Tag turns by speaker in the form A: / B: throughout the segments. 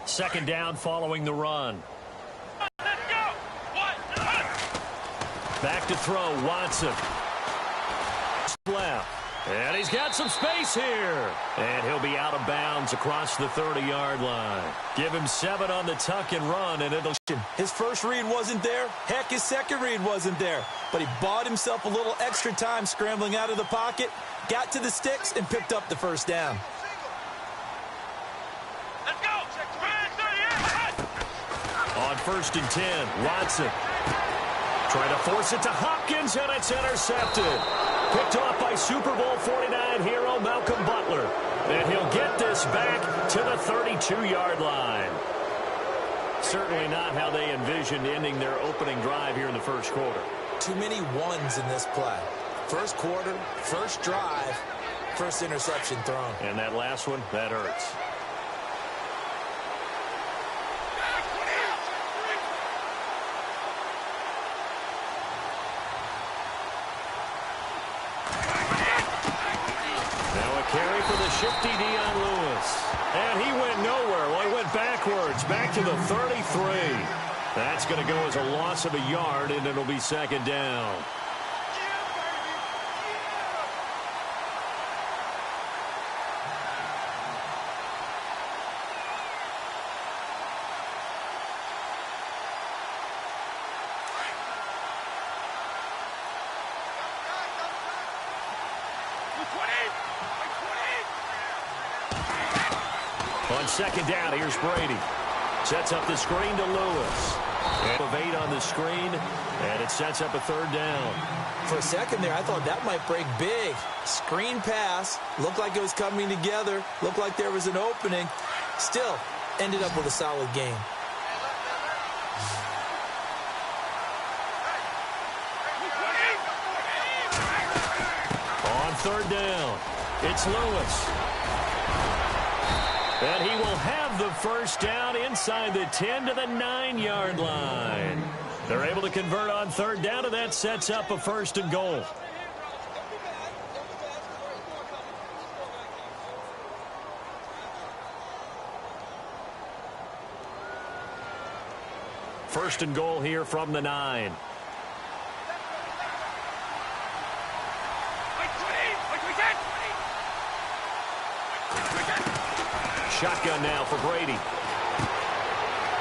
A: Second down following the run. Back to throw, Watson. Left. And he's got some space here. And he'll be out of bounds across the 30-yard line. Give him 7 on the tuck and run, and it'll...
B: His first read wasn't there. Heck, his second read wasn't there. But he bought himself a little extra time scrambling out of the pocket, got to the sticks, and picked up the first down.
C: Let's go.
A: On 1st and 10, Watson. Trying to force it to Hopkins, and it's intercepted. Picked off by Super Bowl 49 hero Malcolm Butler. And he'll get this back to the 32-yard line. Certainly not how they envisioned ending their opening drive here in the first quarter.
B: Too many ones in this play. First quarter, first drive, first interception thrown.
A: And that last one, that hurts. Carry for the shifty Dion Lewis. And he went nowhere. Well, he went backwards, back to the 33. That's going to go as a loss of a yard, and it'll be second down. On second down, here's Brady. Sets up the screen to Lewis. And of 8 on the screen, and it sets up a third down.
B: For a second there, I thought that might break big. Screen pass. Looked like it was coming together. Looked like there was an opening. Still, ended up with a solid game.
A: On third down, it's Lewis. And he will have the first down inside the 10 to the 9-yard line. They're able to convert on third down, and that sets up a 1st and goal. First and goal here from the 9. Shotgun now for Brady.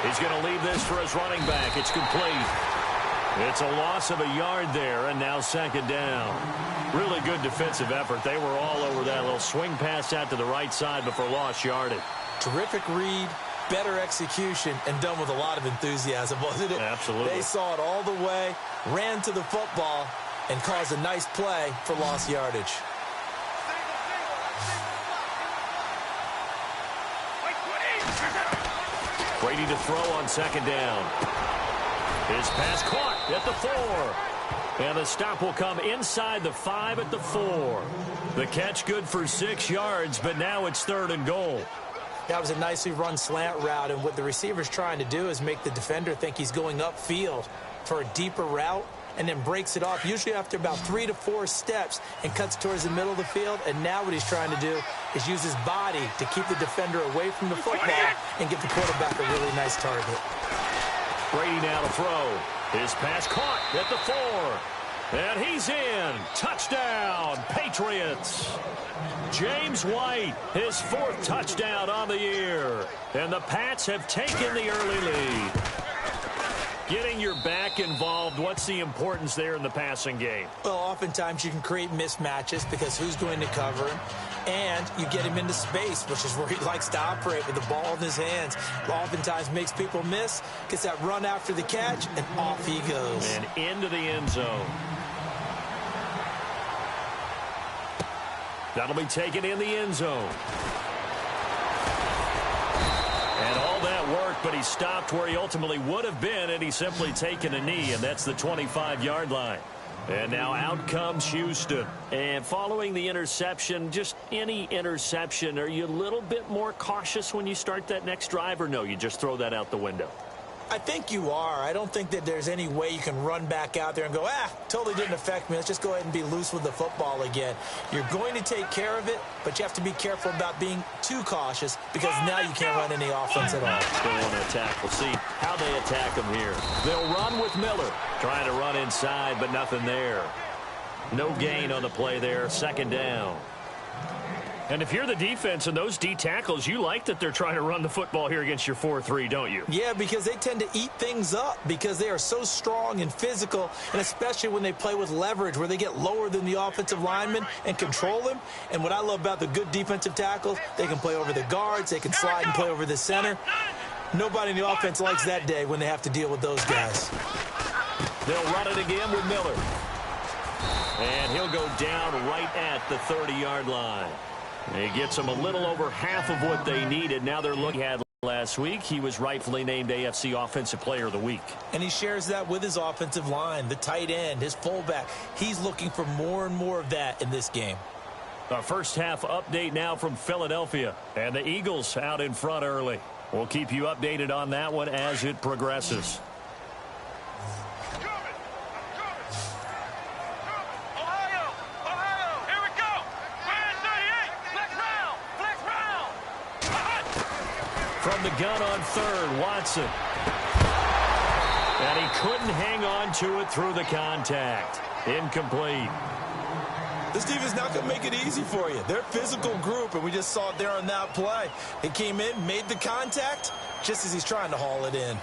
A: He's going to leave this for his running back. It's complete. It's a loss of a yard there, and now second down. Really good defensive effort. They were all over that little swing pass out to the right side before lost yardage.
B: Terrific read, better execution, and done with a lot of enthusiasm, wasn't it?
A: Absolutely.
B: They saw it all the way, ran to the football, and caused a nice play for lost yardage.
A: Brady to throw on second down. His pass caught at the 4. And the stop will come inside the 5 at the 4. The catch good for 6 yards, but now it's 3rd and goal.
B: That was a nicely run slant route, and what the receiver's trying to do is make the defender think he's going upfield for a deeper route, and then breaks it off, usually after about 3 to 4 steps, and cuts towards the middle of the field. And now what he's trying to do is use his body to keep the defender away from the football and give the quarterback a really nice target.
A: Brady now to throw. His pass caught at the 4. And he's in. Touchdown, Patriots. James White, his 4th touchdown on the year. And the Pats have taken the early lead. Getting your back involved, what's the importance there in the passing game?
B: Well, oftentimes you can create mismatches because who's going to cover him? And you get him into space, which is where he likes to operate with the ball in his hands. Oftentimes makes people miss, gets that run after the catch, and off he goes.
A: And into the end zone. That'll be taken in the end zone. And all that work, but he stopped where he ultimately would have been, and he's simply taken a knee, and that's the 25-yard line. And now out comes Houston. And following the interception, just any interception, are you a little bit more cautious when you start that next drive, or no, you just throw that out the window?
B: I think you are. I don't think that there's any way you can run back out there and go, totally didn't affect me. Let's just go ahead and be loose with the football again. You're going to take care of it, but you have to be careful about being too cautious because now you can't run any offense at all.
A: Still want to attack. We'll see how they attack him here. They'll run with Miller. Trying to run inside, but nothing there. No gain on the play there. Second down. And if you're the defense and those D tackles, you like that they're trying to run the football here against your 4-3, don't you?
B: Yeah, because they tend to eat things up because they are so strong and physical, and especially when they play with leverage where they get lower than the offensive lineman and control him. And what I love about the good defensive tackles, they can play over the guards, they can slide and play over the center. Nobody in the offense likes that day when they have to deal with those guys.
A: They'll run it again with Miller. And he'll go down right at the 30-yard line. He gets them a little over half of what they needed. Now they're looking at last week. He was rightfully named AFC Offensive Player of the Week.
B: And he shares that with his offensive line, the tight end, his fullback. He's looking for more and more of that in this game.
A: A first half update now from Philadelphia. And the Eagles out in front early. We'll keep you updated on that one as it progresses. From the gun on third, Watson. And he couldn't hang on to it through the contact. Incomplete.
B: This defense not going to make it easy for you. They're a physical group, and we just saw it there on that play. He came in, made the contact, just as he's trying to haul it in.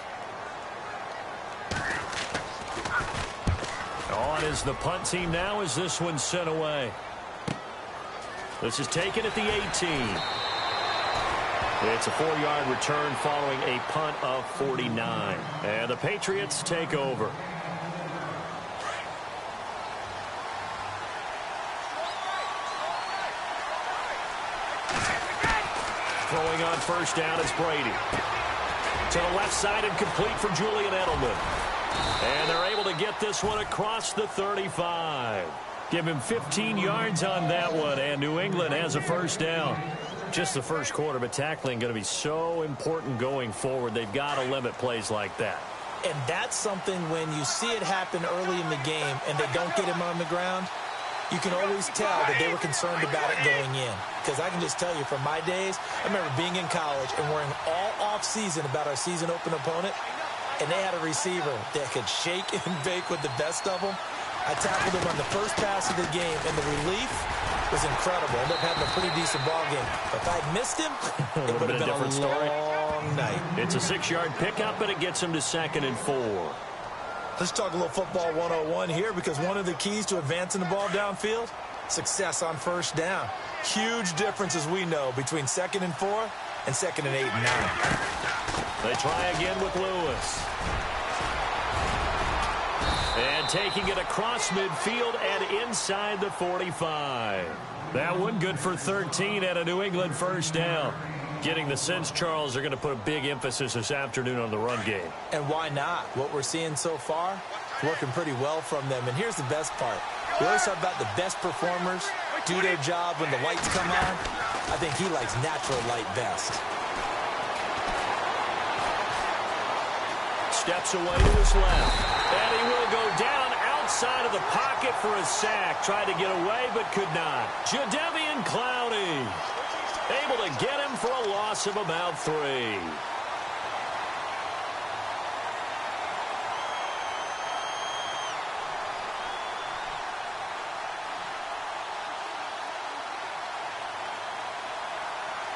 A: On is the punt team now as this one's sent away. This is taken at the 18. It's a 4-yard return following a punt of 49. And the Patriots take over. Throwing on first down is Brady. To the left side and complete for Julian Edelman. And they're able to get this one across the 35. Give him 15 yards on that one, and New England has a first down. Just the first quarter, but tackling going to be so important going forward. They've got to limit plays like that.
B: And that's something when you see it happen early in the game and they don't get him on the ground, you can always tell that they were concerned about it going in. Because I can just tell you from my days, I remember being in college and worrying all off-season about our season open opponent, and they had a receiver that could shake and bake with the best of them. I tackled him on the first pass of the game, and the relief was incredible. Ended up having a pretty decent ball game. But if I'd missed him, it would have been a long night.
A: It's a 6-yard pickup, but it gets him to 2nd and 4.
B: Let's talk a little football 101 here, because one of the keys to advancing the ball downfield, success on first down. Huge difference, as we know, between 2nd and 4 and 2nd and 8 and 9.
A: They try again with Lewis. And taking it across midfield and inside the 45. That one good for 13 and a New England first down. Getting the sense, Charles, are going to put a big emphasis this afternoon on the run game.
B: And why not? What we're seeing so far, working pretty well from them. And here's the best part. We always talk about the best performers do their job when the lights come on. I think he likes natural light best.
A: Steps away to his left. And he will go down outside of the pocket for a sack. Tried to get away, but could not. Jadeveon Clowney able to get him for a loss of about 3.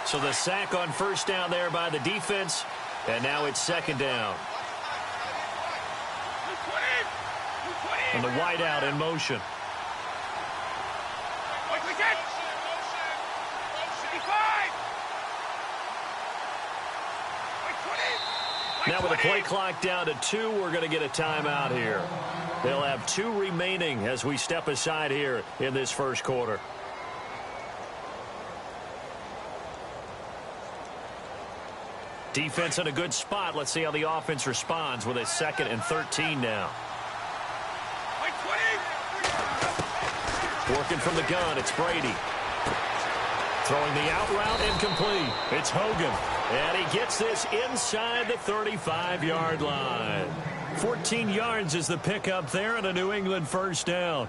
A: So the sack on first down there by the defense, and now it's 2nd down. And the wideout in motion. Now with the play clock down to 2, we're going to get a timeout here. They'll have 2 remaining as we step aside here in this first quarter. Defense in a good spot. Let's see how the offense responds with a 2nd and 13 now. Working from the gun, it's Brady. Throwing the out route incomplete. It's Hogan. And he gets this inside the 35-yard line. 14 yards is the pickup there and a New England first down.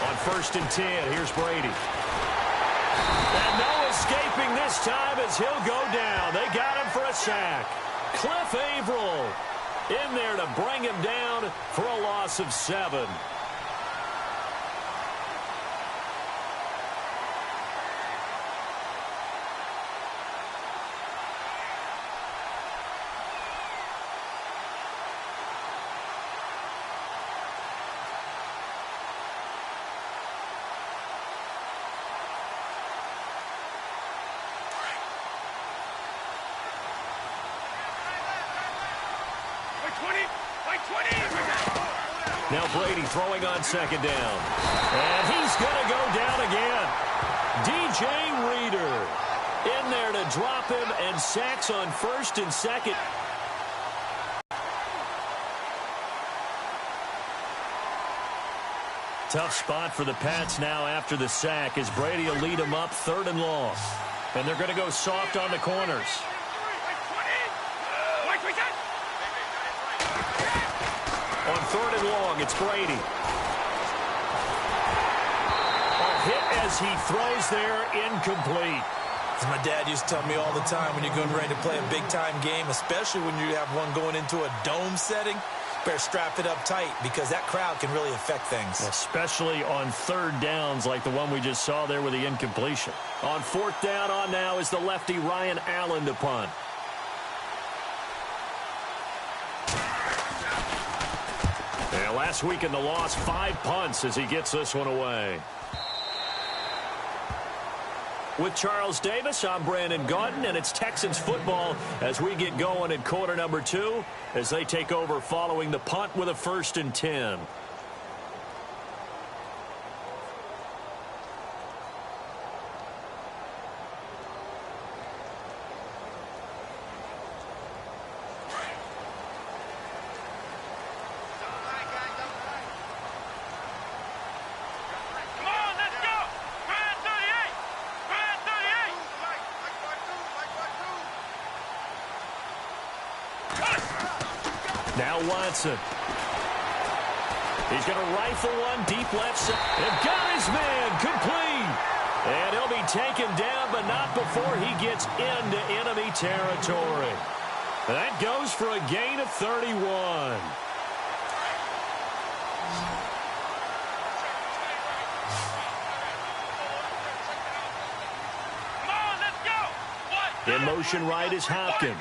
A: On 1st and 10, here's Brady. And no escaping this time as he'll go down. They got him for a sack. Cliff Averill in there to bring him down for a loss of 7. Now Brady throwing on 2nd down. And he's going to go down again. DJ Reader in there to drop him, and sacks on 1st and 2nd. Tough spot for the Pats now after the sack as Brady will lead them up 3rd and long. And they're going to go soft on the corners. On 3rd and long, it's Brady. A hit as he throws there, incomplete.
B: As my dad used to tell me all the time, when you're getting ready to play a big-time game, especially when you have one going into a dome setting, better strap it up tight because that crowd can really affect things.
A: Especially on 3rd downs like the one we just saw there with the incompletion. On 4th down on now is the lefty Ryan Allen to punt. And last week in the loss, 5 punts as he gets this one away. With Charles Davis, I'm Brandon Gaudin, and it's Texans football as we get going in quarter number 2 as they take over following the punt with a 1st and 10. Now Watson. He's going to rifle one deep left side. And got his man complete. And he'll be taken down, but not before he gets into enemy territory. That goes for a gain of 31. In motion right is Hopkins.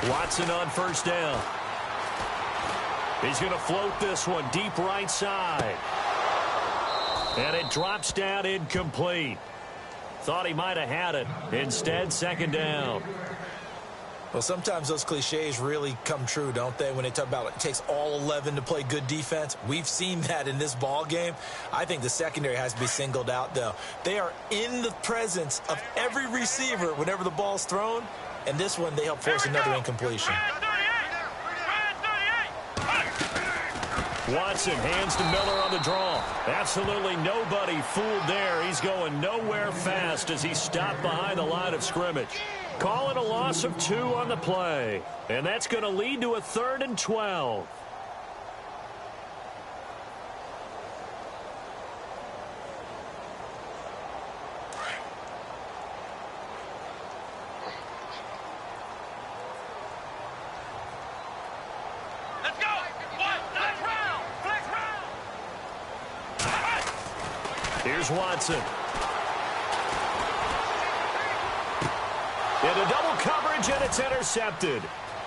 A: Watson on 1st down. He's going to float this one deep right side. And it drops down incomplete. Thought he might have had it. Instead, 2nd down.
B: Well, sometimes those cliches really come true, don't they? When they talk about it takes all 11 to play good defense. We've seen that in this ball game. I think the secondary has to be singled out, though. They are in the presence of every receiver whenever the ball's thrown. And this one, they help force another incompletion.
A: Watson hands to Miller on the draw. Absolutely nobody fooled there. He's going nowhere fast as he's stopped behind the line of scrimmage. Call it a loss of 2 on the play. And that's going to lead to a 3rd and 12. Here's Watson. Into double coverage, and it's intercepted.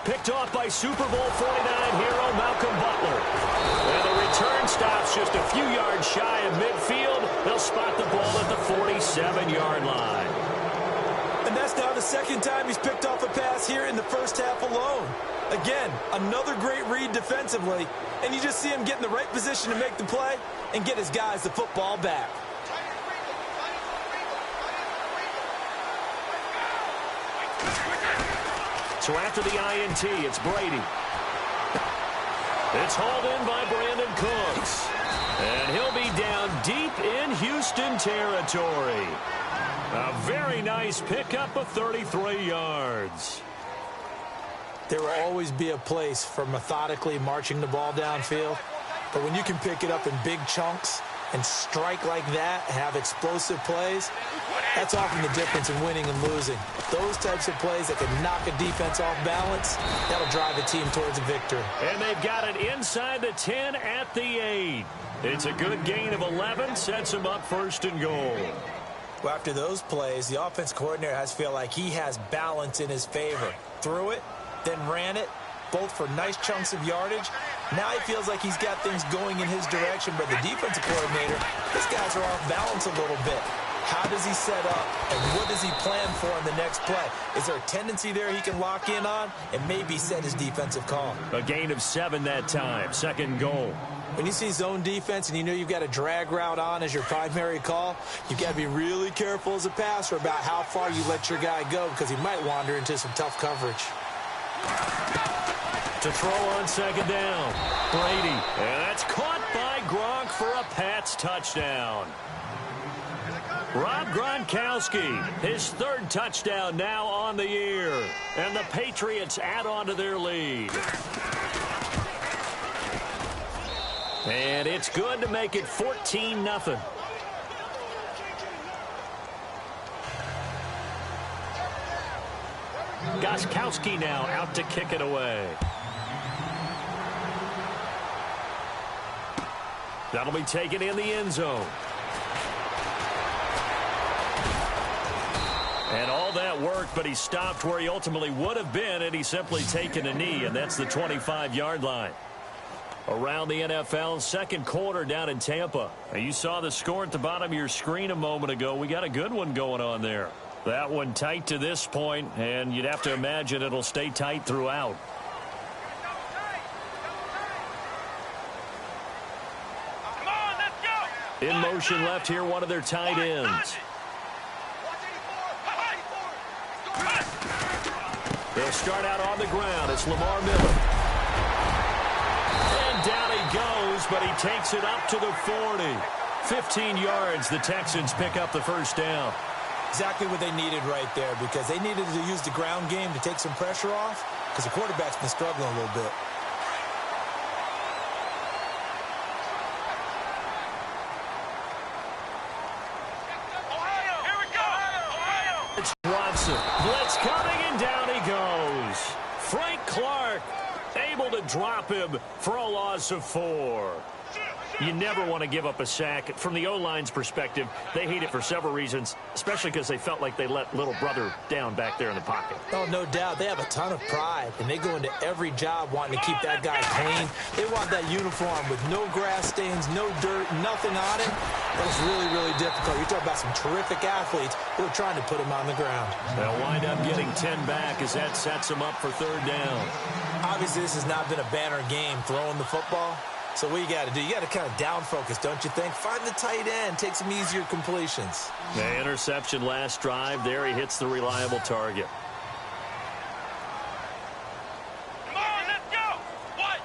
A: Picked off by Super Bowl 49 hero Malcolm Butler. And the return stops just a few yards shy of midfield. They'll spot the ball at the 47-yard line.
B: And that's not the second time he's picked off a pass here in the first half alone. Again, another great read defensively, and you just see him get in the right position to make the play and get his guys the football back.
A: So after the INT, it's Brady. It's hauled in by Brandon Cooks. And he'll be down deep in Houston territory. A very nice pickup of 33 yards.
B: There will always be a place for methodically marching the ball downfield. But when you can pick it up in big chunks and strike like that, have explosive plays, that's often the difference in winning and losing. Those types of plays that can knock a defense off balance, that'll drive a team towards a victory.
A: And they've got it inside the 10 at the 8. It's a good gain of 11, sets them up first and goal.
B: Well, after those plays, the offense coordinator has to feel like he has balance in his favor. Threw it, then ran it, both for nice chunks of yardage. Now he feels like he's got things going in his direction, but the defensive coordinator, his guys are off balance a little bit. How does he set up, and what does he plan for in the next play? Is there a tendency there he can lock in on and maybe set his defensive call?
A: A gain of 7 that time, second goal.
B: When you see zone defense and you know you've got a drag route on as your primary call, you've got to be really careful as a passer about how far you let your guy go because he might wander into some tough coverage.
A: To throw on second down, Brady. And that's caught by Gronk for a Pats touchdown. Rob Gronkowski, his third touchdown now on the year. And the Patriots add on to their lead. And it's good to make it 14-0. Gronkowski now out to kick it away. That'll be taken in the end zone. And all that worked, but he stopped where he ultimately would have been, and he's simply taken a knee, and that's the 25-yard line. Around the NFL, second quarter down in Tampa. Now, you saw the score at the bottom of your screen a moment ago. We got a good one going on there. That one tight to this point, and you'd have to imagine it'll stay tight throughout.
C: Come on, let's go.
A: In motion left here, one of their tight ends. They'll start out on the ground. It's Lamar Miller. And down he goes, but he takes it up to the 40. 15 yards, the Texans pick up the first down.
B: Exactly what they needed right there because they needed to use the ground game to take some pressure off because the quarterback's been struggling a little bit.
C: Ohio, here we go. Ohio.
A: It's Watson. Blitz coming, and down he goes. Frank Clark able to drop him for a loss of 4. You never want to give up a sack. From the O-line's perspective, they hate it for several reasons, especially because they felt like they let little brother down back there in the pocket.
B: Oh, no doubt. They have a ton of pride, and they go into every job wanting to keep that guy clean. They want that uniform with no grass stains, no dirt, nothing on it. But it's really, really difficult. You're talking about some terrific athletes who are trying to put him on the ground.
A: They'll wind up getting 10 back as that sets them up for third down.
B: Obviously, this has not been a banner game throwing the football. So what you got to do, you got to kind of down focus, don't you think? Find the tight end, take some easier completions.
A: The interception last drive. There he hits the reliable target.
C: Come on, let's go. What?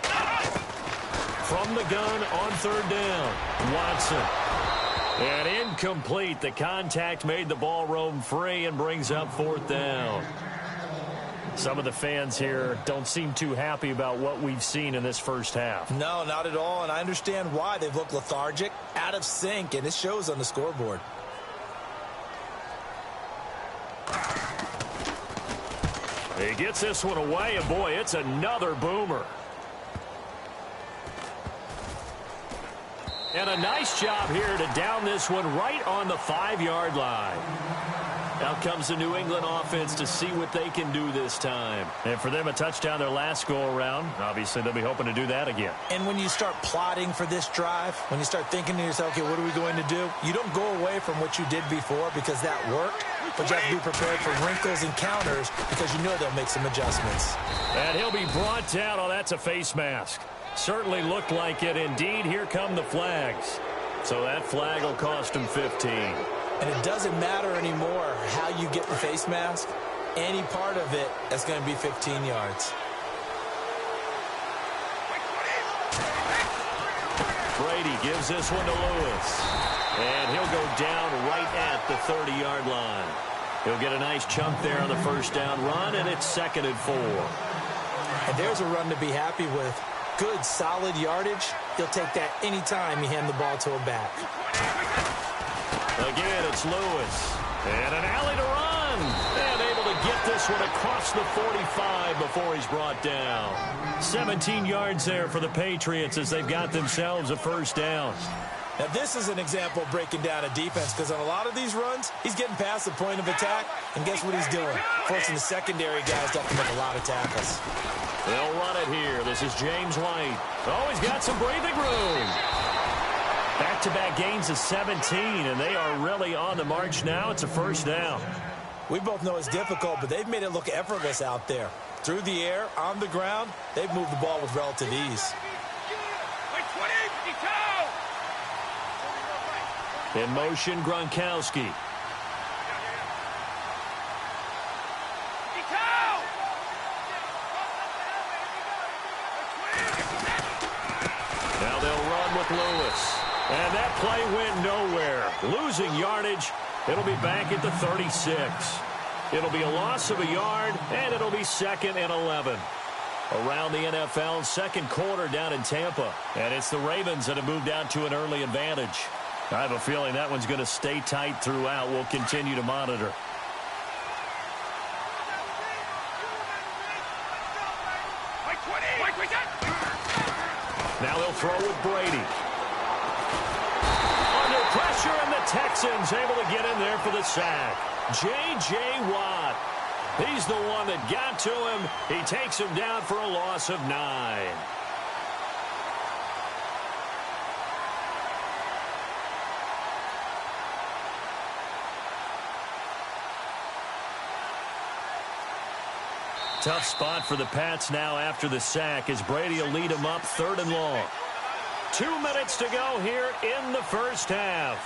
A: From the gun on third down, Watson. And incomplete. The contact made the ball roam free and brings up fourth down. Some of the fans here don't seem too happy about what we've seen in this first half.
B: No, not at all, and I understand why. They've looked lethargic, out of sync, and it shows on the scoreboard.
A: He gets this one away, and boy, it's another boomer. And a nice job here to down this one right on the 5-yard line. Out comes the New England offense to see what they can do this time. And for them, a touchdown their last go-around. Obviously, they'll be hoping to do that again.
B: And when you start plotting for this drive, when you start thinking to yourself, okay, what are we going to do? You don't go away from what you did before because that worked, but you have to be prepared for wrinkles and counters because you know they'll make some adjustments.
A: And he'll be brought down. Oh, that's a face mask. Certainly looked like it. Indeed, here come the flags. So that flag will cost him 15.
B: And it doesn't matter anymore how you get the face mask. Any part of it is going to be 15 yards.
A: Brady gives this one to Lewis. And he'll go down right at the 30-yard line. He'll get a nice chunk there on the first down run, and it's 2nd and 4.
B: And there's a run to be happy with. Good, solid yardage. He'll take that any time you hand the ball to a back.
A: Again, it's Lewis. And an alley to run. And able to get this one across the 45 before he's brought down. 17 yards there for the Patriots as they've got themselves a first down.
B: Now, this is an example of breaking down a defense because on a lot of these runs, he's getting past the point of attack, and guess what he's doing? Forcing the secondary guys to have to make a lot of tackles.
A: They'll run it here. This is James White. Oh, he's got some breathing room. Back-to-back gains of 17, and they are really on the march now. It's a first down.
B: We both know it's difficult, but they've made it look effortless out there. Through the air, on the ground, they've moved the ball with relative ease.
A: In motion, Gronkowski. Now they'll run with Lewis. And that play went nowhere. Losing yardage. It'll be back at the 36. It'll be a loss of a yard, and it'll be 2nd and 11. Around the NFL, second quarter down in Tampa. And it's the Ravens that have moved out to an early advantage. I have a feeling that one's going to stay tight throughout. We'll continue to monitor. Now they'll throw with Brady. Under pressure, and the Texans able to get in there for the sack. J.J. Watt. He's the one that got to him. He takes him down for a loss of 9. Tough spot for the Pats now after the sack as Brady will lead them up 3rd and long. 2 minutes to go here in the first half.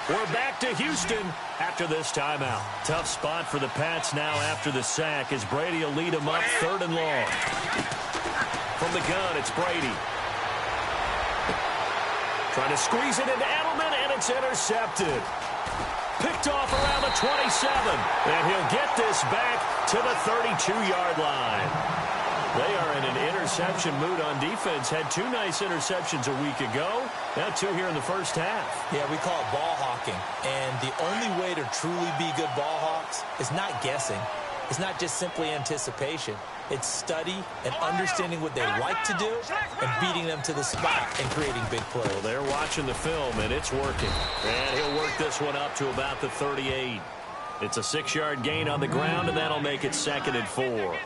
A: We're back to Houston after this timeout. Tough spot for the Pats now after the sack as Brady will lead them up 3rd and long. From the gun, it's Brady. Trying to squeeze it into Edelman, and it's intercepted. Picked off around the 27, and he'll get this back to the 32-yard line. They are in an interception mood on defense. Had 2 nice interceptions a week ago. Now 2 here in the first half.
B: Yeah, we call it ball hawking. And the only way to truly be good ball hawks is not guessing. It's not just simply anticipation. It's study and understanding what they like to do and beating them to the spot and creating big plays.
A: Well, they're watching the film, and it's working. And he'll work this one up to about the 38. It's a 6-yard gain on the ground, and that'll make it 2nd and 4.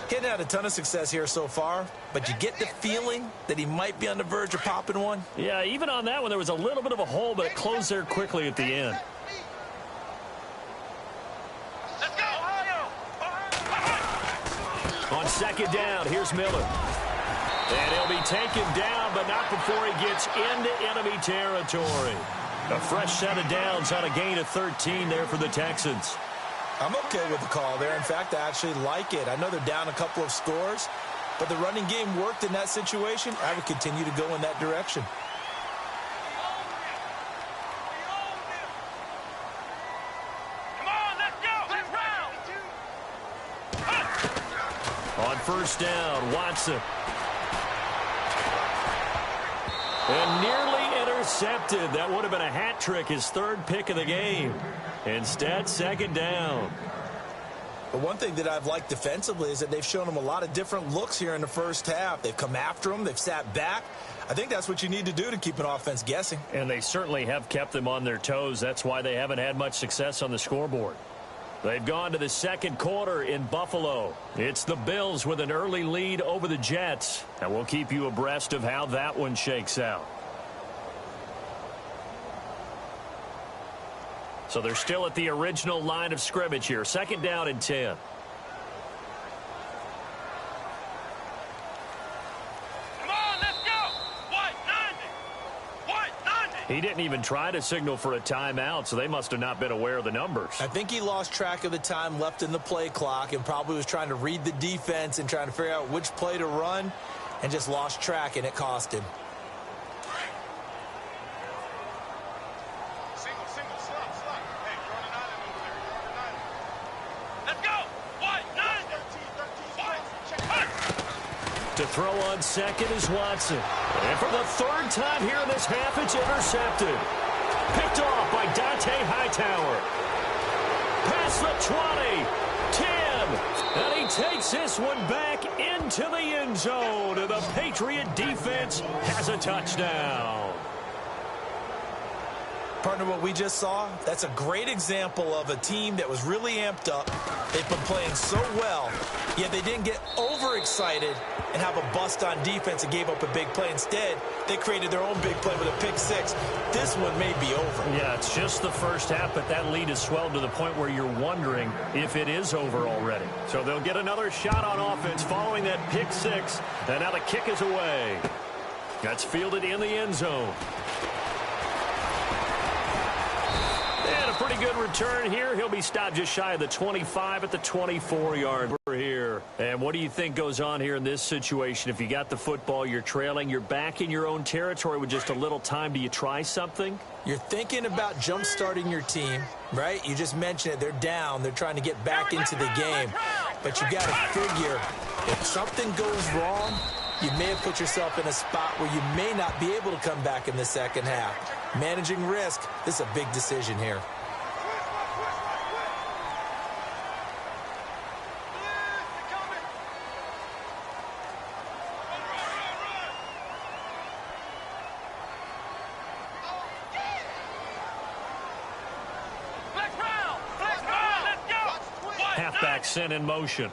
B: He hadn't had a ton of success here so far, but you get the feeling that he might be on the verge of popping one.
A: Yeah, even on that one, there was a little bit of a hole, but it closed there quickly at the end. On 2nd down, here's Miller. And he'll be taken down, but not before he gets into enemy territory. A fresh set of downs on a gain of 13 there for the Texans.
B: I'm okay with the call there. In fact, I actually like it. I know they're down a couple of scores, but the running game worked in that situation. I would continue to go in that direction.
A: On 1st down, Watson. And nearly intercepted. That would have been a hat trick, his 3rd pick of the game. Instead, 2nd down.
B: But one thing that I've liked defensively is that they've shown him a lot of different looks here in the first half. They've come after him. They've sat back. I think that's what you need to do to keep an offense guessing.
A: And they certainly have kept them on their toes. That's why they haven't had much success on the scoreboard. They've gone to the second quarter in Buffalo. It's the Bills with an early lead over the Jets. And we'll keep you abreast of how that one shakes out. So they're still at the original line of scrimmage here. Second down and 10. He didn't even try to signal for a timeout, so they must have not been aware of the numbers.
B: I think he lost track of the time left in the play clock and probably was trying to read the defense and trying to figure out which play to run and just lost track, and it cost him.
A: To throw on second is Watson. And for the third time here in this half, it's intercepted. Picked off by Dante Hightower. Past the 20, 10. And he takes this one back into the end zone. And the Patriot defense has a touchdown.
B: Partner, what we just saw, that's a great example of a team that was really amped up. They've been playing so well, yet they didn't get overexcited and have a bust on defense and gave up a big play. Instead, they created their own big play with a pick six. This one may be over.
A: Yeah, it's just the first half, but that lead has swelled to the point where you're wondering if it is over already. So they'll get another shot on offense following that pick six, and now the kick is away. That's fielded in the end zone. Pretty good return here. He'll be stopped just shy of the 25 at the 24-yard line here. And what do you think goes on here in this situation? If you got the football, you're trailing, you're back in your own territory with just a little time. Do you try something?
B: You're thinking about jump-starting your team, right? You just mentioned it. They're down. They're trying to get back into the game. But you got to figure if something goes wrong, you may have put yourself in a spot where you may not be able to come back in the second half. Managing risk, this is a big decision here.
A: Halfback sent in motion.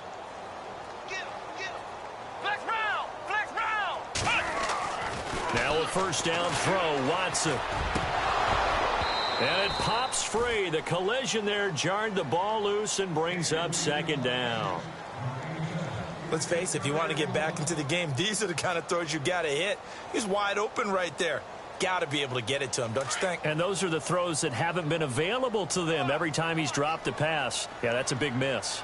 A: Now a first down throw, Watson. And it pops free. The collision there jarred the ball loose and brings up second down.
B: Let's face it, if you want to get back into the game, these are the kind of throws you got to hit. He's wide open right there. Got to be able to get it to him, don't you think?
A: And those are the throws that haven't been available to them every time he's dropped a pass. Yeah, that's a big miss.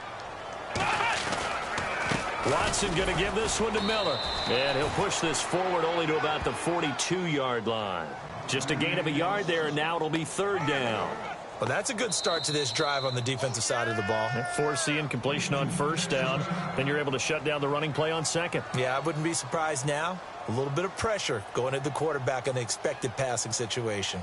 A: Watson going to give this one to Miller. And he'll push this forward only to about the 42-yard line. Just a gain of a yard there, and now it'll be third down.
B: Well, that's a good start to this drive on the defensive side of the ball.
A: Force the incompletion on first down. Then you're able to shut down the running play on second.
B: Yeah, I wouldn't be surprised now. A little bit of pressure going at the quarterback in an expected passing situation.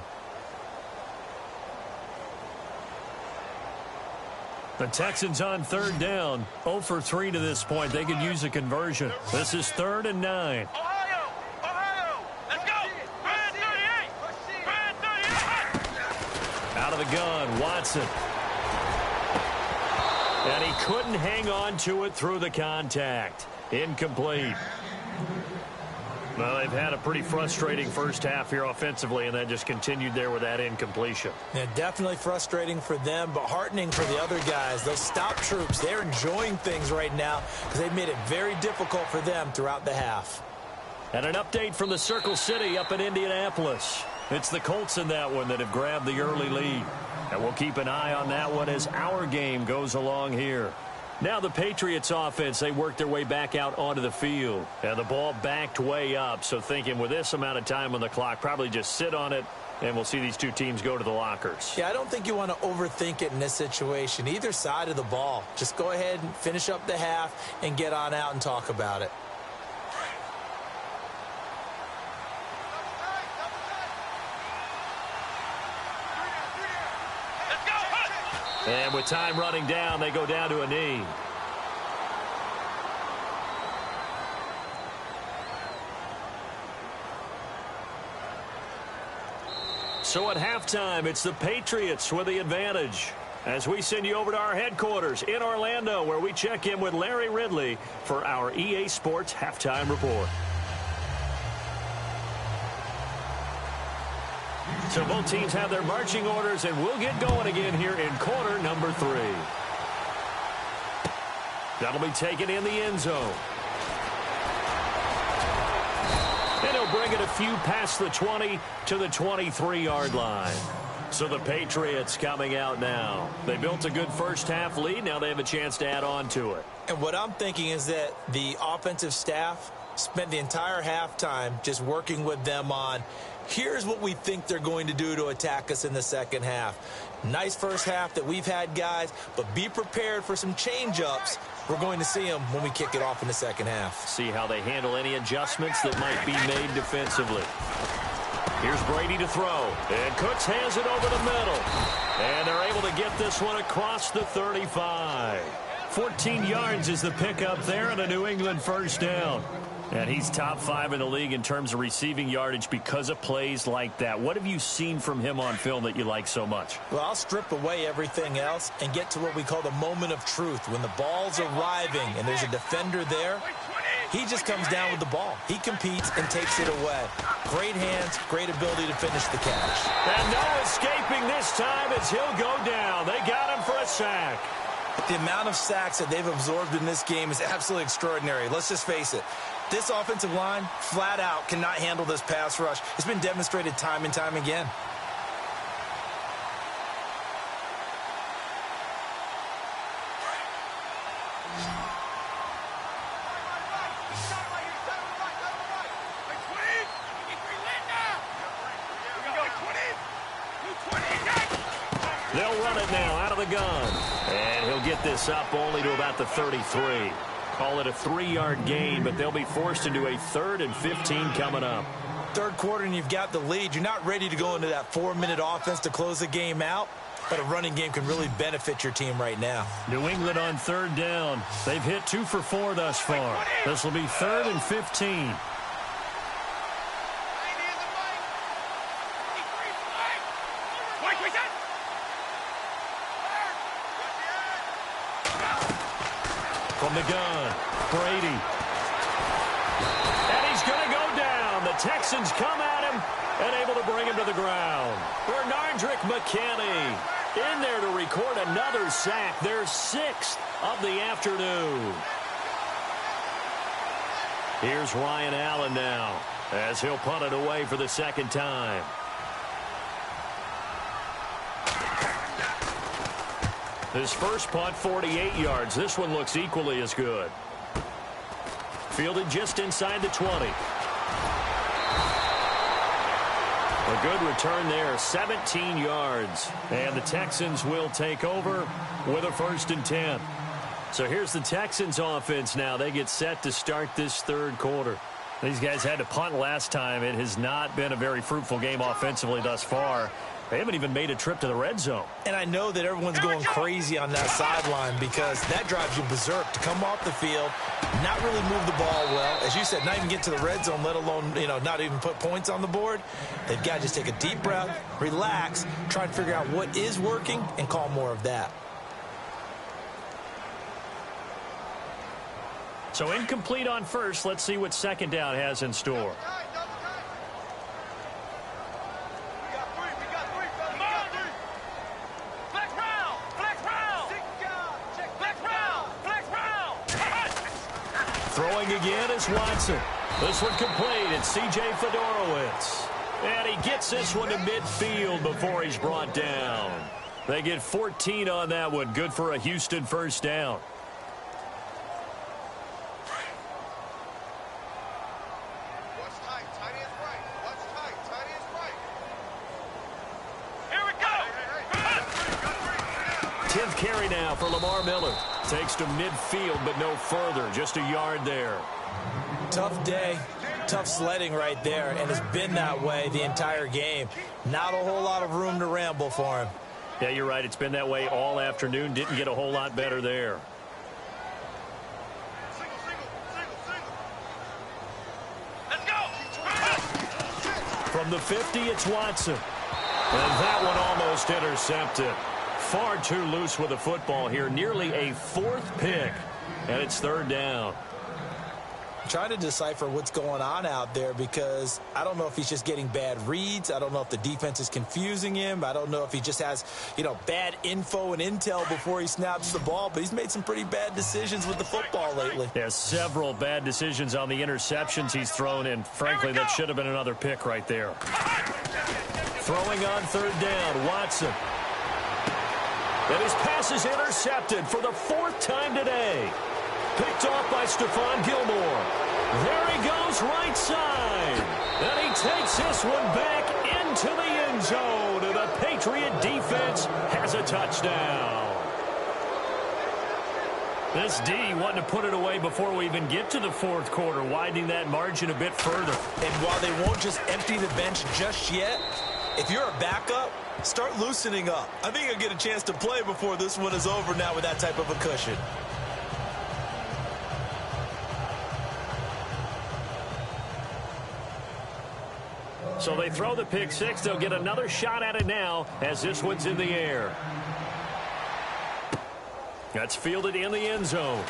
A: The Texans on third down. 0 for 3 to this point. They could use a conversion. This is 3rd and 9.
C: Ohio, let's go. Brand 38. Brand 38.
A: Out of the gun, Watson. And he couldn't hang on to it through the contact. Incomplete. Well, they've had a pretty frustrating first half here offensively, and then just continued there with that incompletion.
B: Yeah, definitely frustrating for them, but heartening for the other guys. Those stop troops, they're enjoying things right now because they've made it very difficult for them throughout the half.
A: And an update from the Circle City up in Indianapolis. It's the Colts in that one that have grabbed the early lead. And we'll keep an eye on that one as our game goes along here. Now the Patriots offense, they work their way back out onto the field. And the ball backed way up, so thinking with this amount of time on the clock, probably just sit on it, and we'll see these two teams go to the lockers.
B: Yeah, I don't think you want to overthink it in this situation. Either side of the ball. Just go ahead and finish up the half and get on out and talk about it.
A: And with time running down, they go down to a knee. So at halftime, it's the Patriots with the advantage. as we send you over to our headquarters in Orlando, where we check in with Larry Ridley for our EA Sports Halftime Report. So both teams have their marching orders, and we'll get going again here in quarter number 3. That'll be taken in the end zone. And he'll bring it a few past the 20 to the 23-yard line. So the Patriots coming out now. They built a good first-half lead. Now they have a chance to add on to it.
B: And what I'm thinking is that the offensive staff spent the entire halftime just working with them on, here's what we think they're going to do to attack us in the second half. Nice first half that we've had, guys, but be prepared for some change-ups. We're going to see them when we kick it off in the second half.
A: See how they handle any adjustments that might be made defensively. Here's Brady to throw, and Cooks hands it over the middle. And they're able to get this one across the 35. 14 yards is the pickup there and a New England first down. And he's top 5 in the league in terms of receiving yardage because of plays like that. What have you seen from him on film that you like so much?
B: Well, I'll strip away everything else and get to what we call the moment of truth. When the ball's arriving and there's a defender there, he just comes down with the ball. He competes and takes it away. Great hands, great ability to finish the catch.
A: And no escaping this time as he'll go down. They got him for a sack.
B: The amount of sacks that they've absorbed in this game is absolutely extraordinary. Let's just face it. This offensive line, flat out, cannot handle this pass rush. It's been demonstrated time and time again.
A: They'll run it now out of the gun. And he'll get this up only to about the 33. Call it a 3-yard gain, but they'll be forced into a 3rd and 15 coming up.
B: Third quarter and you've got the lead. You're not ready to go into that 4-minute offense to close the game out, but a running game can really benefit your team right now.
A: New England on 3rd down. They've hit 2 for 4 thus far. This will be 3rd and 15. From the gun, Brady. And he's going to go down. The Texans come at him and able to bring him to the ground. Bernardrick McKinney in there to record another sack. Their 6th of the afternoon. Here's Ryan Allen now as he'll punt it away for the 2nd time. His first punt, 48 yards. This one looks equally as good. Fielded just inside the 20. A good return there, 17 yards. And the Texans will take over with a 1st and 10. So here's the Texans offense now. They get set to start this 3rd quarter. These guys had to punt last time. It has not been a very fruitful game offensively thus far. They haven't even made a trip to the red zone.
B: And I know that everyone's going crazy on that sideline because that drives you berserk to come off the field, not really move the ball well. As you said, not even get to the red zone, let alone, not even put points on the board. They've got to just take a deep breath, relax, try and figure out what is working and call more of that.
A: So incomplete on first. Let's see what 2nd down has in store. Throwing again is Watson. This one complete. It's C.J. Fedorowicz. And he gets this one to midfield before he's brought down. They get 14 on that one. Good for a Houston first down.
C: Watch tight. Tight is right. Watch tight. Tight is right. Here we go.
A: 10th carry now for Lamar Miller. Takes to midfield, but no further. Just a yard there.
B: Tough day, tough sledding right there, and it's been that way the entire game. Not a whole lot of room to ramble for him.
A: Yeah, you're right. It's been that way all afternoon. Didn't get a whole lot better there.
C: Let's go.
A: From the 50, it's Watson. And that one almost intercepted. far too loose with the football here. Nearly a fourth pick, and it's third down.
B: I'm trying to decipher what's going on out there because I don't know if he's just getting bad reads. I don't know if the defense is confusing him. I don't know if he just has, bad info and intel before he snaps the ball. But he's made some pretty bad decisions with the football lately.
A: Yeah, several bad decisions on the interceptions he's thrown in. Frankly, that should have been another pick right there. Throwing on third down, Watson. And his pass is intercepted for the fourth time today. Picked off by Stephon Gilmore. There he goes right side. And he takes this one back into the end zone. And the Patriot defense has a touchdown. This D wanting to put it away before we even get to the fourth quarter, widening that margin a bit further.
B: And while they won't just empty the bench just yet, if you're a backup, start loosening up. I think you'll get a chance to play before this one is over now with that type of a cushion.
A: So they throw the pick six. They'll get another shot at it now as this one's in the air. That's fielded in the end zone.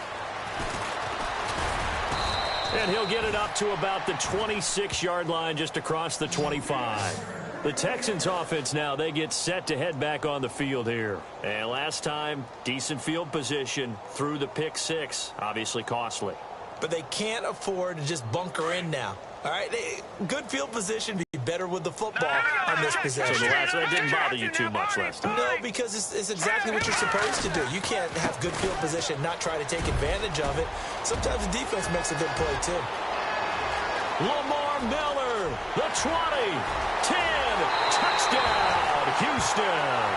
A: And he'll get it up to about the 26-yard line, just across the 25. The Texans offense now, they get set to head back on the field here. And last time, decent field position through the pick six, obviously costly.
B: But they can't afford to just bunker in now. All right, good field position, be better with the football on this possession.
A: So that didn't bother you too much last time.
B: No, because it's exactly what you're supposed to do. You can't have good field position, not try to take advantage of it. Sometimes the defense makes a good play, too.
A: Lamar Miller, the 20, 10, touchdown, Houston.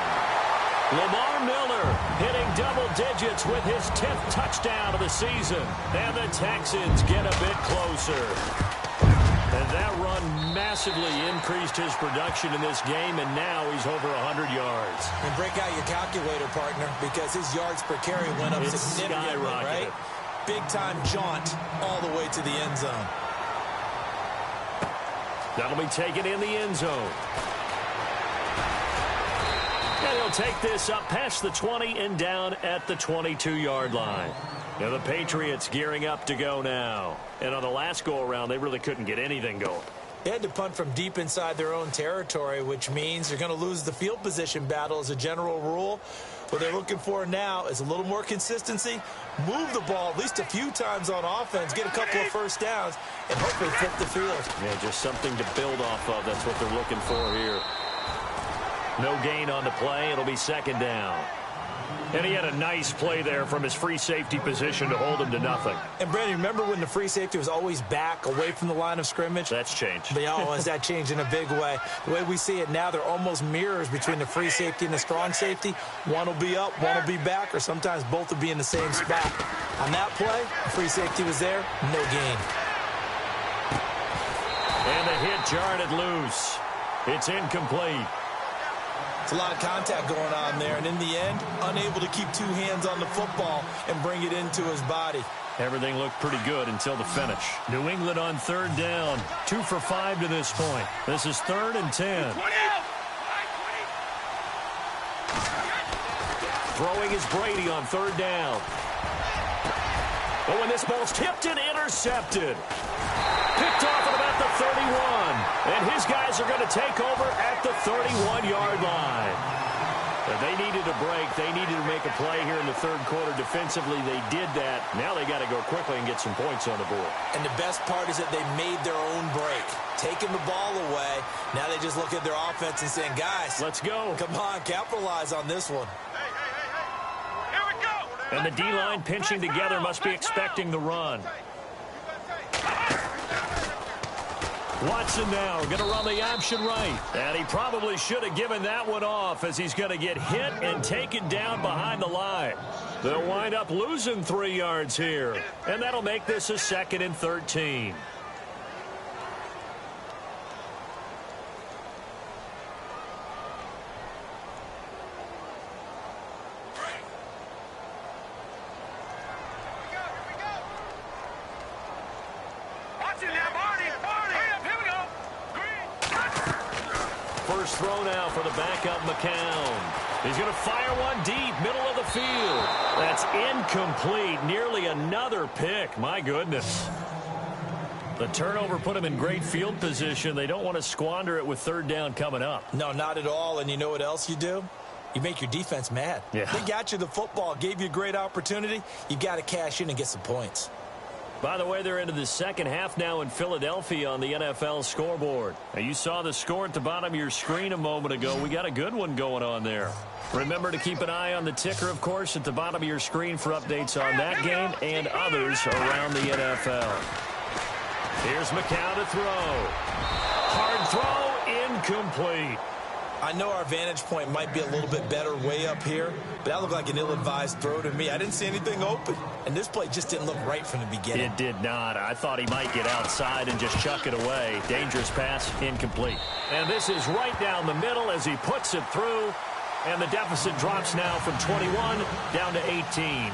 A: Lamar Miller hitting double digits with his 10th touchdown of the season. And the Texans get a bit closer. And that run massively increased his production in this game, and now he's over 100 yards.
B: And break out your calculator, partner, because his yards per carry went up significantly, right? Big-time jaunt all the way to the end zone.
A: That'll be taken in the end zone. And he'll take this up past the 20 and down at the 22-yard line. Now the Patriots gearing up to go now. And on the last go-around, they really couldn't get anything going.
B: They had to punt from deep inside their own territory, which means they're going to lose the field position battle as a general rule. What they're looking for now is a little more consistency, move the ball at least a few times on offense, get a couple of first downs, and hopefully flip the field.
A: Yeah, just something to build off of. That's what they're looking for here. No gain on the play. It'll be second down. And he had a nice play there from his free safety position to hold him to nothing.
B: And, Brandon, remember when the free safety was always back away from the line of scrimmage?
A: That's changed.
B: But, has that changed in a big way? The way we see it now, they're almost mirrors between the free safety and the strong safety. One will be up, one will be back, or sometimes both will be in the same spot. On that play, the free safety was there, no gain.
A: And the hit jarred it loose. It's incomplete.
B: It's a lot of contact going on there, and in the end, unable to keep two hands on the football and bring it into his body.
A: Everything looked pretty good until the finish. New England on third down. 2 for 5 to this point. This is 3rd and 10. Throwing is Brady on third down. Oh, and this ball's tipped and intercepted. Picked off at about the 31. And his guys are going to take over at the 31-yard line. But they needed a break. They needed to make a play here in the third quarter. Defensively, they did that. Now they got to go quickly and get some points on the board.
B: And the best part is that they made their own break. Taking the ball away. Now they just look at their offense and saying, guys,
A: let's go.
B: Come on, capitalize on this one.
A: And the D-line pinching together must be expecting the run. Watson now going to run the option right. And he probably should have given that one off as he's going to get hit and taken down behind the line. They'll wind up losing 3 yards here. And that'll make this a 2nd and 13. First throw now for the backup McCown. He's going to fire one deep, middle of the field. That's incomplete. Nearly another pick. My goodness. The turnover put him in great field position. They don't want to squander it with third down coming up.
B: No, not at all. And you know what else you do? You make your defense mad.
A: Yeah.
B: They got you the football, gave you a great opportunity. You got to cash in and get some points.
A: By the way, they're into the second half now in Philadelphia on the NFL scoreboard. Now, you saw the score at the bottom of your screen a moment ago. We got a good one going on there. Remember to keep an eye on the ticker, of course, at the bottom of your screen for updates on that game and others around the NFL. Here's McCown to throw. Hard throw, incomplete.
B: I know our vantage point might be a little bit better way up here, but that looked like an ill-advised throw to me. I didn't see anything open, and this play just didn't look right from the beginning.
A: It did not. I thought he might get outside and just chuck it away. Dangerous pass, incomplete. And this is right down the middle as he puts it through, and the deficit drops now from 21 down to 18.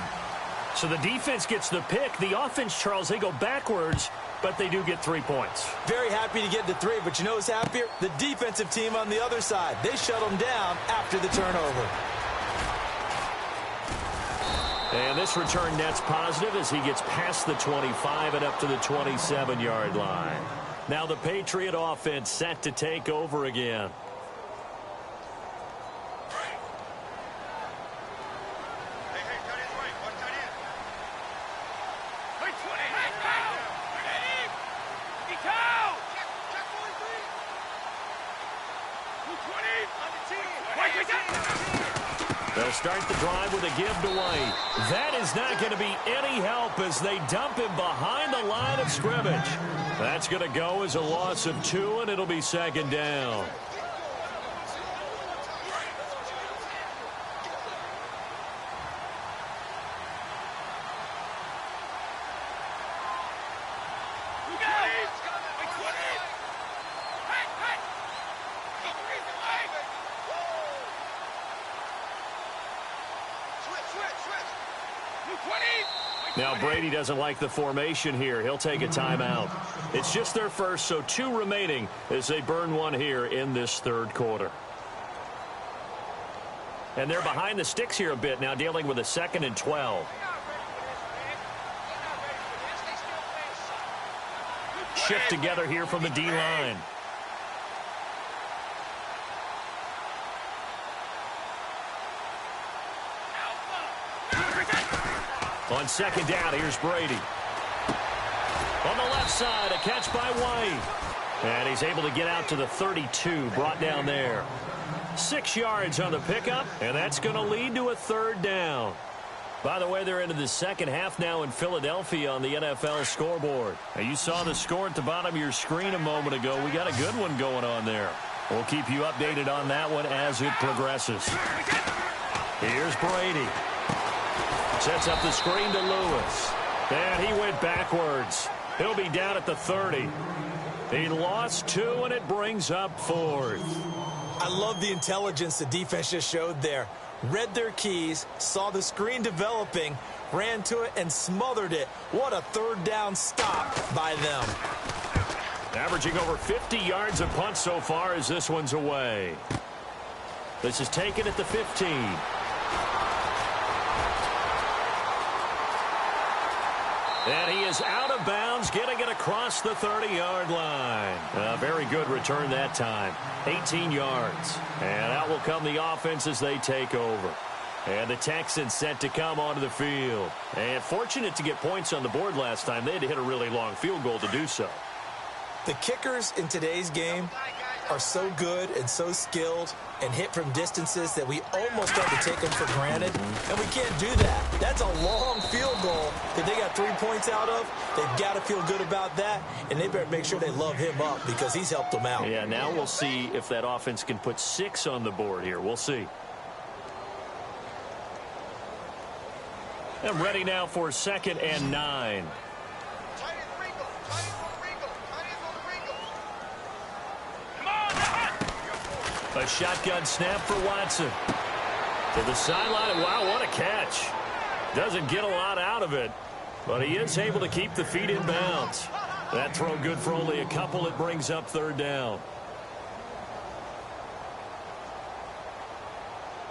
A: So the defense gets the pick. The offense, Charles, they go backwards, but they do get 3 points.
B: Very happy to get the 3, but you know who's happier? The defensive team on the other side. They shut them down after the turnover.
A: And this return net's positive as he gets past the 25 and up to the 27-yard line. Now the Patriot offense set to take over again. They'll start the drive with a give to White. That is not going to be any help as they dump him behind the line of scrimmage. That's going to go as a loss of 2, and it'll be second down. Now Brady doesn't like the formation here. He'll take a timeout. It's just their first, so 2 remaining as they burn one here in this third quarter. And they're behind the sticks here a bit now, dealing with a 2nd and 12. Shift together here from the D-line. On second down, here's Brady. On the left side, a catch by White. And he's able to get out to the 32, brought down there. 6 yards on the pickup, and that's going to lead to a third down. By the way, they're into the second half now in Philadelphia on the NFL scoreboard. Now, you saw the score at the bottom of your screen a moment ago. We got a good one going on there. We'll keep you updated on that one as it progresses. Here's Brady. Sets up the screen to Lewis. And he went backwards. He'll be down at the 30. He lost 2, and it brings up 4th.
B: I love the intelligence the defense just showed there. Read their keys, saw the screen developing, ran to it, and smothered it. What a third down stop by them.
A: Averaging over 50 yards a punt so far as this one's away. This is taken at the 15. And he is out of bounds, getting it across the 30-yard line. A very good return that time. 18 yards. And out will come the offense as they take over. And the Texans set to come onto the field. And fortunate to get points on the board last time. They had to hit a really long field goal to do so.
B: The kickers in today's game are so good and so skilled and hit from distances that we almost start to take them for granted, and we can't do that. That's a long field goal that they got 3 points out of. They've got to feel good about that, and they better make sure they love him up because he's helped them out.
A: Yeah, now we'll see if that offense can put 6 on the board here. We'll see. And ready now for 2nd and 9. A shotgun snap for Watson. To the sideline. Wow, what a catch. Doesn't get a lot out of it, but he is able to keep the feet in bounds. That throw good for only a couple. It brings up third down.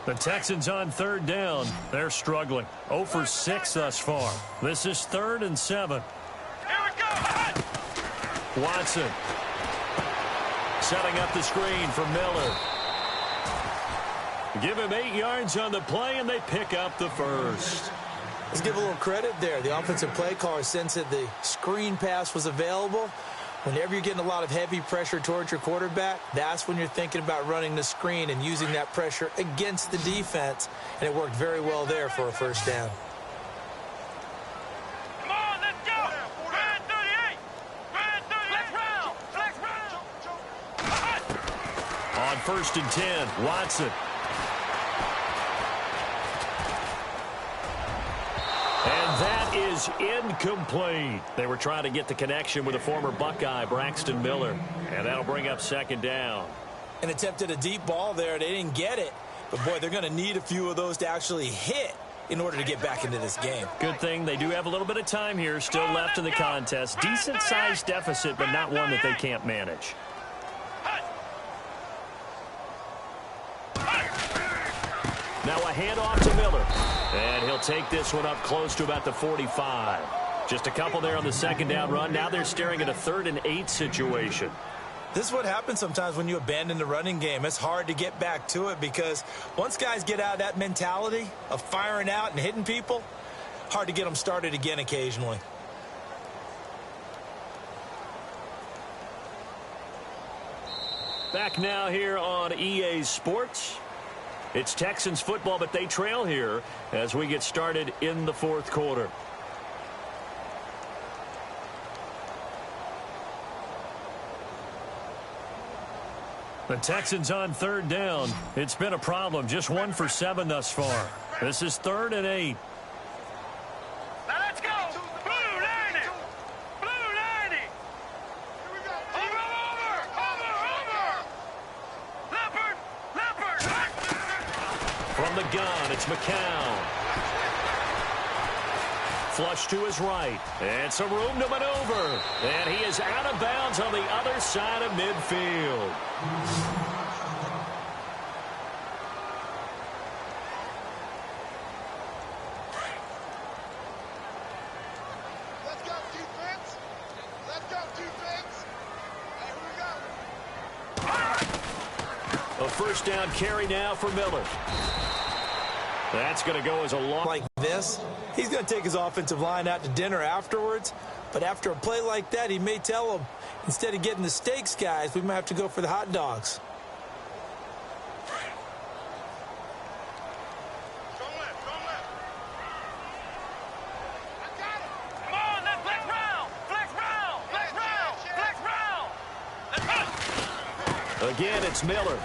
A: The Texans on third down. They're struggling. 0 for 6 thus far. This is 3rd and 7.
C: Here we go.
A: Watson setting up the screen for Miller. Give him 8 yards on the play, and they pick up the first.
B: Let's give a little credit there. The offensive play caller sensed that the screen pass was available. Whenever you're getting a lot of heavy pressure towards your quarterback, that's when you're thinking about running the screen and using that pressure against the defense. And it worked very well there for a first down.
C: Come on, let's go. Red 38. Red 38. Flex round.
A: On 1st and 10, Watson. And that is incomplete. They were trying to get the connection with a former Buckeye, Braxton Miller. And that'll bring up 2nd down.
B: And attempted a deep ball there. They didn't get it. But, boy, they're going to need a few of those to actually hit in order to get back into this game.
A: Good thing they do have a little bit of time here still left in the contest. Decent-sized deficit, but not one that they can't manage. Now a handoff to Miller. And he'll take this one up close to about the 45. Just a couple there on the 2nd down run. Now they're staring at a 3rd and 8 situation.
B: This is what happens sometimes when you abandon the running game. It's hard to get back to it because once guys get out of that mentality of firing out and hitting people, hard to get them started again occasionally.
A: Back now here on EA Sports. It's Texans football, but they trail here as we get started in the 4th quarter. The Texans on 3rd down. It's been a problem. Just 1 for 7 thus far. This is 3rd and 8.
C: Now let's go. Blue 90. Blue 90. Here we go. Over. Leopard.
A: From the gun, it's McCown. Flush to his right. And some room to maneuver. And he is out of bounds on the other side of midfield.
C: Let's go, defense. Here we go.
A: A 1st down carry now for Miller. That's going to go as a long.
B: Like this, he's going to take his offensive line out to dinner afterwards. But after a play like that, he may tell them, instead of getting the steaks, guys, we might have to go for the hot dogs.
C: Strong left. I got it. Come on, let's flex round. Let's go.
A: Again, it's Miller.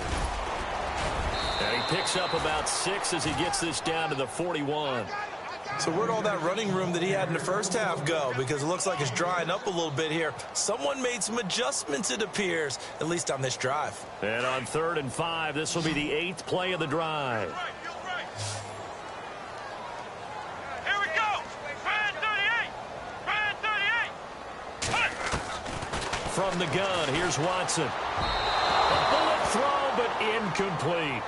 A: And he picks up about 6 as he gets this down to the 41.
B: So where'd all that running room that he had in the first half go? Because it looks like it's drying up a little bit here. Someone made some adjustments, it appears, at least on this drive.
A: And on 3rd and 5, this will be the 8th play of the drive.
C: Here we go. Red 38.
A: From the gun, here's Watson. A bullet throw, but incomplete.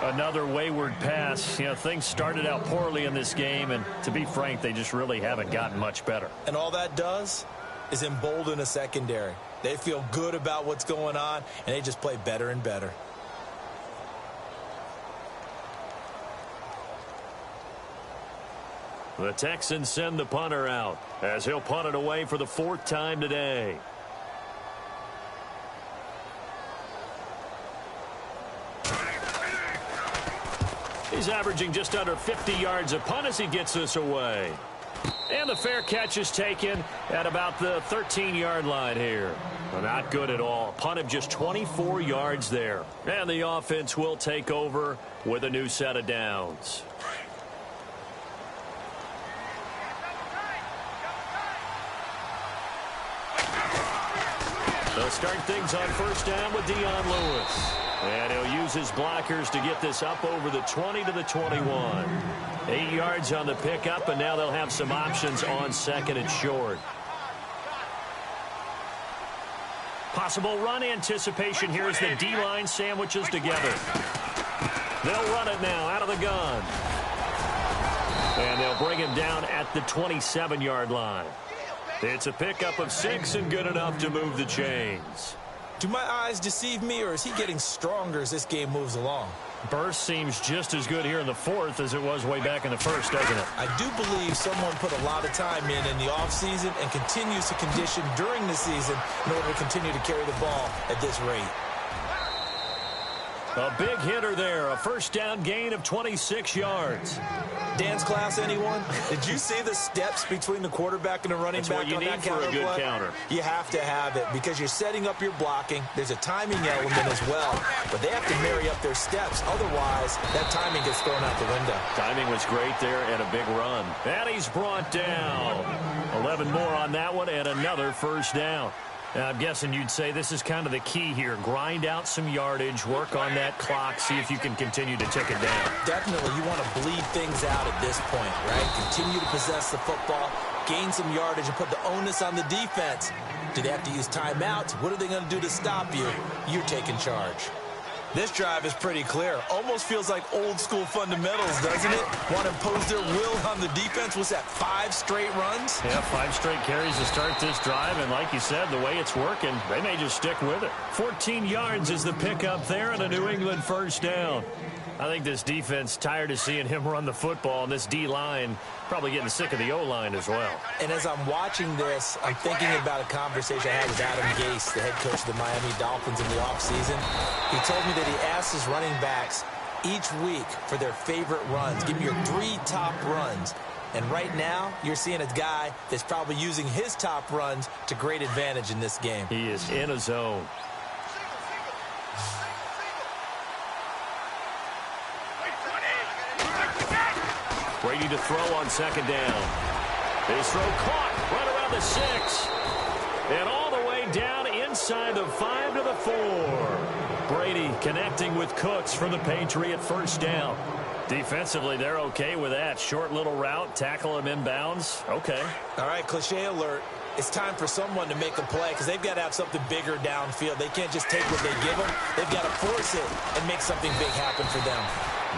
A: Another wayward pass. You know, things started out poorly in this game, and to be frank, they just really haven't gotten much better.
B: And all that does is embolden a secondary. They feel good about what's going on, and they just play better and better.
A: The Texans send the punter out as he'll punt it away for the 4th time today. He's averaging just under 50 yards a punt as he gets this away. And the fair catch is taken at about the 13-yard line here. Well, not good at all. Punt of just 24 yards there. And the offense will take over with a new set of downs. They'll start things on 1st down with Dion Lewis. And he'll use his blockers to get this up over the 20 to the 21. 8 yards on the pickup, and now they'll have some options on 2nd and short. Possible run anticipation here as the D-line sandwiches together. They'll run it now out of the gun. And they'll bring him down at the 27-yard line. It's a pickup of 6 and good enough to move the chains.
B: Do my eyes deceive me, or is he getting stronger as this game moves along?
A: Burst seems just as good here in the fourth as it was way back in the first, doesn't it?
B: I do believe someone put a lot of time in the offseason and continues to condition during the season in order to continue to carry the ball at this rate.
A: A big hitter there, a first down gain of 26 yards.
B: Dance class, anyone? Did you see the steps between the quarterback and the running back on that counter play? That's what you need for a good counter. You have to have it because you're setting up your blocking. There's a timing element as well, but they have to marry up their steps. Otherwise, that timing gets thrown out the window.
A: Timing was great there and a big run. And he's brought down. 11 more on that one and another first down. Now, I'm guessing you'd say this is kind of the key here. Grind out some yardage, work on that clock, see if you can continue to tick it down.
B: Definitely, you want to bleed things out at this point, right? Continue to possess the football, gain some yardage, and put the onus on the defense. Do they have to use timeouts? What are they going to do to stop you? You're taking charge. This drive is pretty clear. Almost feels like old school fundamentals, doesn't it? Want to impose their will on the defense. Was that 5 straight runs?
A: Yeah, 5 straight carries to start this drive. And like you said, the way it's working, they may just stick with it. 14 yards is the pickup there and a New England first down. I think this defense tired of seeing him run the football, and this D-line probably getting sick of the O-line as well.
B: And as I'm watching this, I'm thinking about a conversation I had with Adam Gase, the head coach of the Miami Dolphins in the offseason. He told me that he asked his running backs each week for their favorite runs. Give me your 3 top runs. And right now, you're seeing a guy that's probably using his top runs to great advantage in this game.
A: He is in a zone. Brady to throw on second down. His throw caught right around the 6. And all the way down inside the 5 to the 4. Brady connecting with Cooks for the Patriot first down. Defensively, they're okay with that. Short little route, tackle him inbounds. Okay.
B: All right, cliche alert. It's time for someone to make a play because they've got to have something bigger downfield. They can't just take what they give them. They've got to force it and make something big happen for them.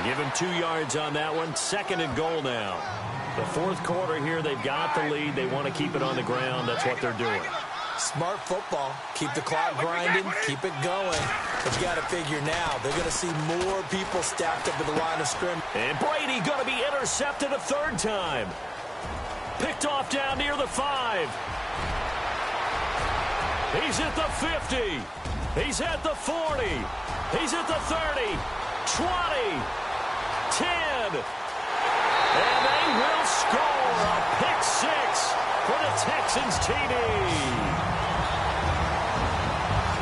A: Give him 2 yards on that one. 2nd and goal now. The fourth quarter here, they've got the lead. They want to keep it on the ground. That's what they're doing.
B: Smart football. Keep the clock grinding. Keep it going. But you got to figure now, they're going to see more people stacked up at the line of scrimmage.
A: And Brady going to be intercepted a 3rd time. Picked off down near the 5. He's at the 50. He's at the 40. He's at the 30. 20, 10, and they will score a pick 6 for the Texans TD.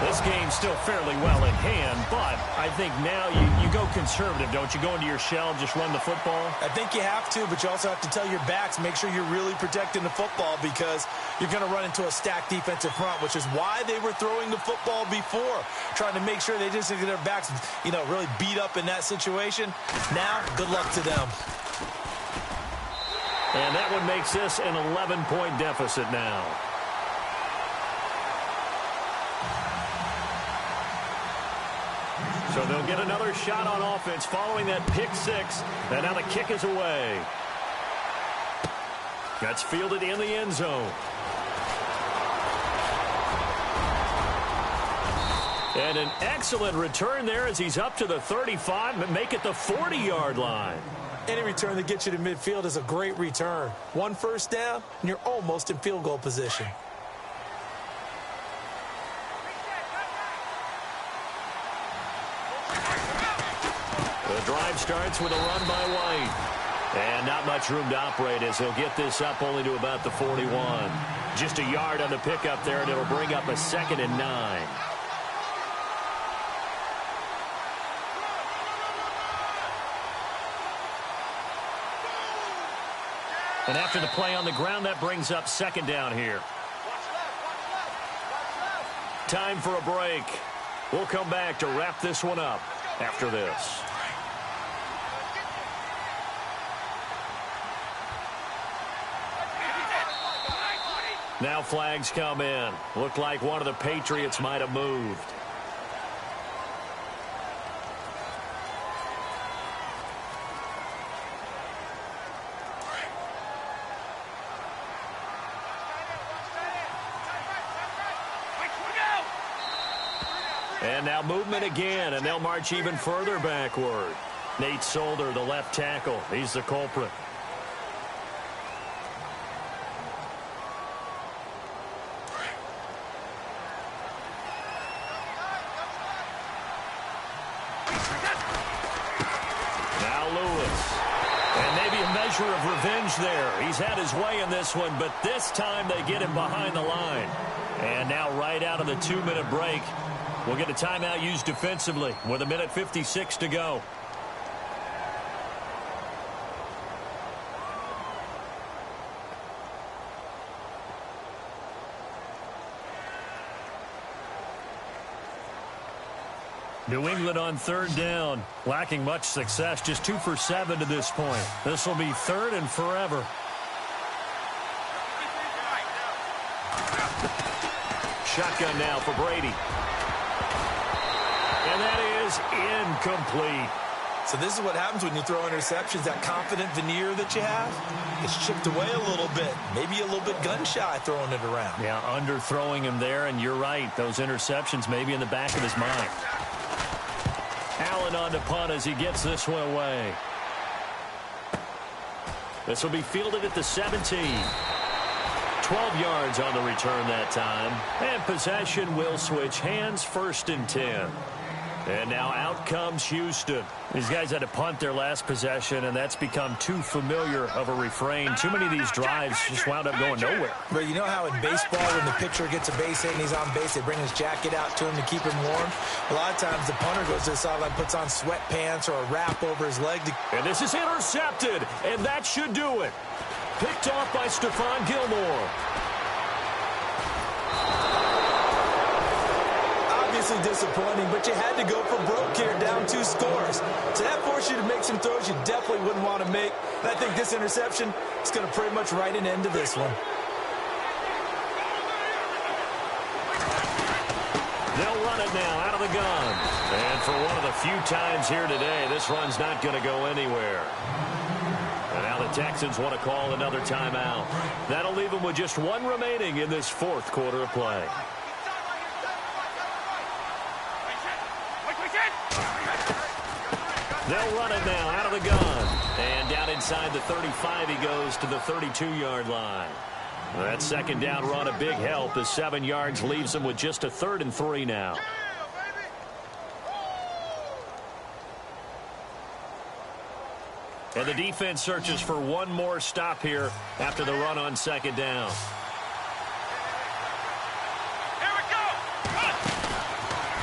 A: This game's still fairly well in hand, but I think now you go conservative, don't you? Go into your shell, just run the football?
B: I think you have to, but you also have to tell your backs, make sure you're really protecting the football because you're going to run into a stacked defensive front, which is why they were throwing the football before, trying to make sure they just get their backs, really beat up in that situation. Now, good luck to them.
A: And that one makes this an 11-point deficit now. So they'll get another shot on offense following that pick 6. And now the kick is away. That's fielded in the end zone. And an excellent return there as he's up to the 35, but make it the 40-yard line.
B: Any return that gets you to midfield is a great return. 1 first down, and you're almost in field goal position.
A: The drive starts with a run by White. And not much room to operate as he'll get this up only to about the 41. Just a yard on the pickup there, and it'll bring up a 2nd and 9. And after the play on the ground, that brings up 2nd down here. Time for a break. We'll come back to wrap this one up after this. Now flags come in. Looked like one of the Patriots might have moved. And now movement again, and they'll march even further backward. Nate Solder, the left tackle. He's the culprit. Now Lewis. And maybe a measure of revenge there. He's had his way in this one, but this time they get him behind the line. And now right out of the 2-minute break, we'll get a timeout used defensively with 1:56 to go. New England on 3rd down, lacking much success, just 2 for 7 to this point. This will be 3rd and forever. Shotgun now for Brady. And that is incomplete.
B: So this is what happens when you throw interceptions. That confident veneer that you have, it's chipped away a little bit. Maybe a little bit gun-shy throwing it around.
A: Yeah, underthrowing him there, and you're right. Those interceptions maybe in the back of his mind. Allen on to punt as he gets this one away. This will be fielded at the 17. 12 yards on the return that time. And possession will switch hands, 1st and 10. And now out comes Houston. These guys had to punt their last possession, and that's become too familiar of a refrain. Too many of these drives just wound up going nowhere.
B: But you know how in baseball, when the pitcher gets a base hit and he's on base, they bring his jacket out to him to keep him warm? A lot of times the punter goes to the sideline, puts on sweatpants or a wrap over his leg.
A: And this is intercepted, and that should do it. Picked off by Stephon Gilmore.
B: Obviously disappointing, but you had to go for broke here, down 2 scores. So that forced you to make some throws you definitely wouldn't want to make. And I think this interception is going to pretty much write an end to this one.
A: They'll run it now out of the gun. And for one of the few times here today, this run's not going to go anywhere. And now the Texans want to call another timeout. That'll leave them with just 1 remaining in this 4th quarter of play. They'll run it now out of the gun. And down inside the 35, he goes to the 32-yard line. That 2nd down run a big help as 7 yards leaves him with just a 3rd and 3 now. And the defense searches for one more stop here after the run on 2nd down.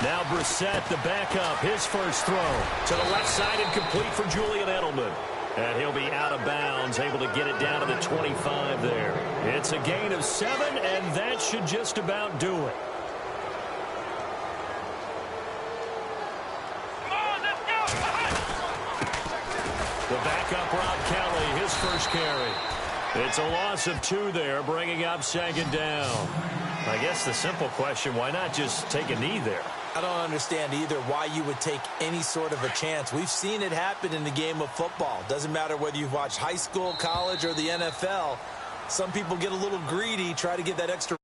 A: Now Brissett, the backup, his first throw to the left side and complete for Julian Edelman. And he'll be out of bounds, able to get it down to the 25 there. It's a gain of 7, and that should just about do it. The backup, Rob Kelly, his first carry. It's a loss of 2 there, bringing up 2nd down. I guess the simple question, why not just take a knee there?
B: I don't understand either why you would take any sort of a chance. We've seen it happen in the game of football. Doesn't matter whether you've watched high school, college, or the NFL. Some people get a little greedy, try to get that extra